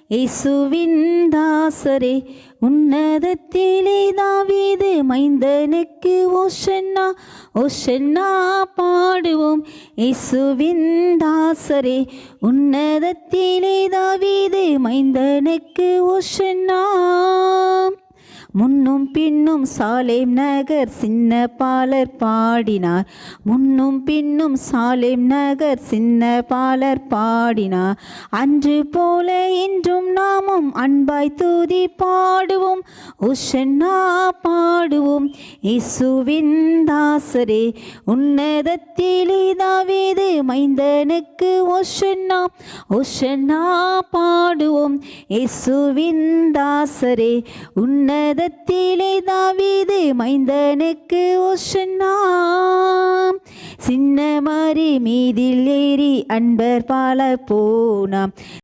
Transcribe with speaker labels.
Speaker 1: இயேசுவின் தாசரே உன்னதத்திலே தாவீது மைந்தனுக்கு ஓஷன்னா ஓஷன்னா பாடுவோம். இயேசுவின் தாசரே உன்னதத்திலே தாவீது மைந்தனுக்கு ஓஷன்னா. முன்னும் பின்னும் சாலேம் நகர் சின்ன பாலர் பாடினார். முன்னும் பின்னும் சாலேம் நகர் சின்ன பாலர் பாடினார். அன்று போல இன்றும் நாமும் அன்பாய் தூதி பாடுவோம். ஓஷன்னா பாடுவோம். இயேசுவின் தாசரே உன்னதத்திலே தாவீது மைந்தனுக்கு ஓஷன்னா ஓஷன்னா பாடுவோம். இயேசுவின் தாசரே உன்னதத்திலே தாவீது மைந்தனுக்கு ஓஷன்னா. சின்ன மாறி மீதில் ஏறி அன்பர் பால போனாம்.